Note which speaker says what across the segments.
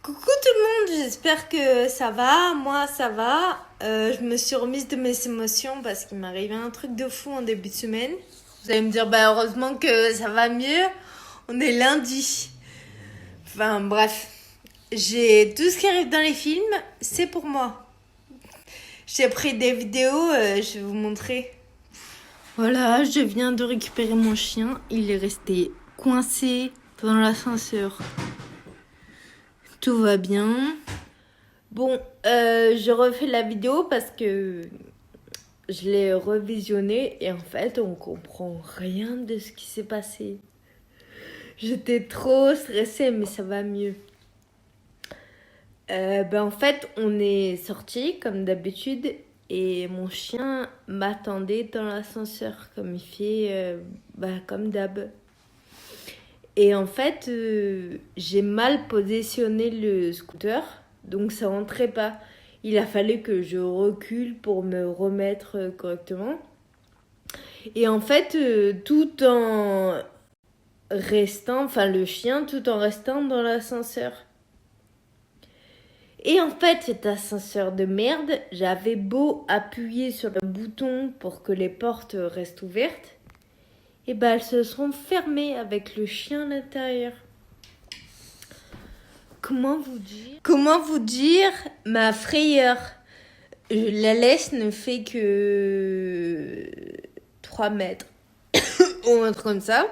Speaker 1: Coucou tout le monde, j'espère que ça va. Moi, ça va. Je me suis remise de mes émotions parce qu'il m'est arrivé un truc de fou en début de semaine. Vous allez me dire, heureusement que ça va mieux. On est lundi. Enfin, bref. J'ai tout ce qui arrive dans les films, c'est pour moi. J'ai pris des vidéos, je vais vous montrer. Voilà, je viens de récupérer mon chien. Il est resté coincé dans l'ascenseur. Tout va bien. Bon, je refais la vidéo parce que je l'ai revisionnée et en fait, on comprend rien de ce qui s'est passé. J'étais trop stressée, mais ça va mieux. En fait, on est sorti comme d'habitude et mon chien m'attendait dans l'ascenseur comme il fait, comme d'hab. Et en fait, j'ai mal positionné le scooter, donc ça rentrait pas. Il a fallu que je recule pour me remettre correctement. Et en fait, tout en restant, le chien, tout en restant dans l'ascenseur. Et en fait, cet ascenseur de merde, j'avais beau appuyer sur le bouton pour que les portes restent ouvertes, et elles se sont fermées avec le chien à l'intérieur. Comment vous dire ma frayeur? La laisse ne fait que 3 mètres ou un truc comme ça.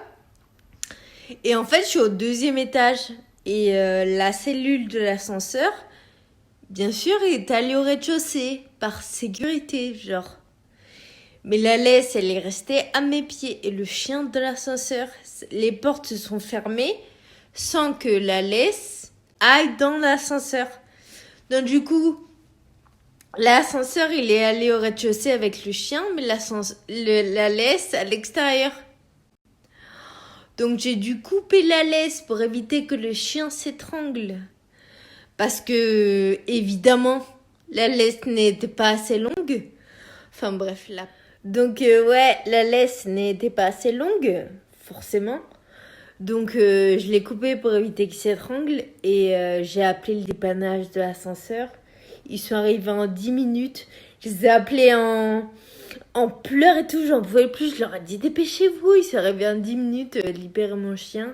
Speaker 1: Et en fait, je suis au 2e étage. Et la cellule de l'ascenseur, bien sûr, est allée au rez-de-chaussée par sécurité, genre. Mais la laisse, elle est restée à mes pieds. Et le chien de l'ascenseur, les portes se sont fermées sans que la laisse aille dans l'ascenseur. Donc du coup, l'ascenseur, il est allé au rez-de-chaussée avec le chien, mais la laisse à l'extérieur. Donc j'ai dû couper la laisse pour éviter que le chien s'étrangle. Parce que, évidemment, la laisse n'était pas assez longue. Enfin bref, là. Donc la laisse n'était pas assez longue, forcément. Donc je l'ai coupé pour éviter qu'il s'étrangle et j'ai appelé le dépannage de l'ascenseur. Ils sont arrivés en 10 minutes. Je les ai appelés en pleurs et tout, j'en pouvais plus. Je leur ai dit dépêchez-vous, ils sont arrivés en 10 minutes, libérer mon chien.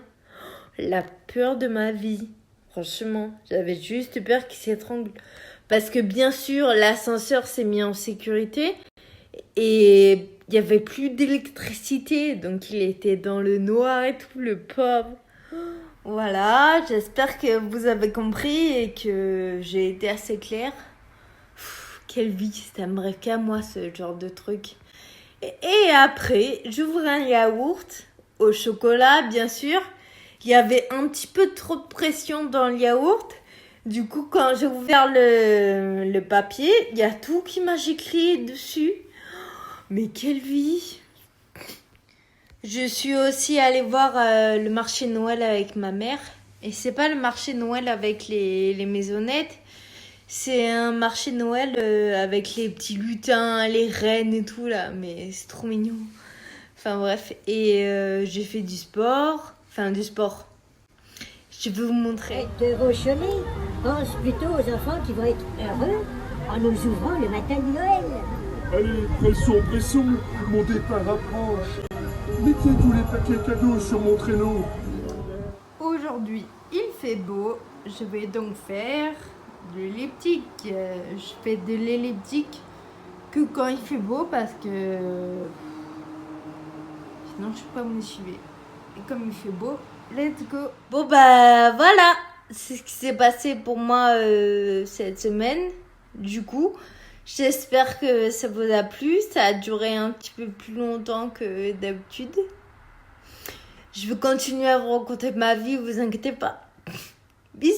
Speaker 1: La peur de ma vie. Franchement, j'avais juste peur qu'il s'étrangle. Parce que bien sûr, l'ascenseur s'est mis en sécurité et il n'y avait plus d'électricité, donc il était dans le noir et tout, le pauvre. Voilà, j'espère que vous avez compris et que j'ai été assez claire. Quelle vie, ça me rêve qu'à moi ce genre de truc. Et après, j'ouvre un yaourt au chocolat, bien sûr. Il y avait un petit peu trop de pression dans le yaourt. Du coup, quand j'ai ouvert le papier, il y a tout qui m'a giclé dessus. Mais quelle vie! Je suis aussi allée voir le marché Noël avec ma mère. Et c'est pas le marché Noël avec les maisonnettes. C'est un marché Noël avec les petits lutins, les rennes et tout là. Mais c'est trop mignon. Enfin bref. Et j'ai fait du sport. Enfin du sport. Je vais vous montrer.
Speaker 2: De Rochelet, pense plutôt aux enfants qui vont être heureux en nous ouvrant le matin de Noël.
Speaker 3: Allez, pressons, pressons, mon départ approche. Mettez tous les paquets cadeaux sur mon traîneau.
Speaker 1: Aujourd'hui, il fait beau. Je vais donc faire de l'elliptique. Je fais de l'elliptique que quand il fait beau parce que sinon je peux pas me suivre. Et comme il fait beau, let's go. Bon voilà, c'est ce qui s'est passé pour moi cette semaine. Du coup, j'espère que ça vous a plu. Ça a duré un petit peu plus longtemps que d'habitude. Je vais continuer à vous raconter ma vie, vous inquiétez pas. Bisous.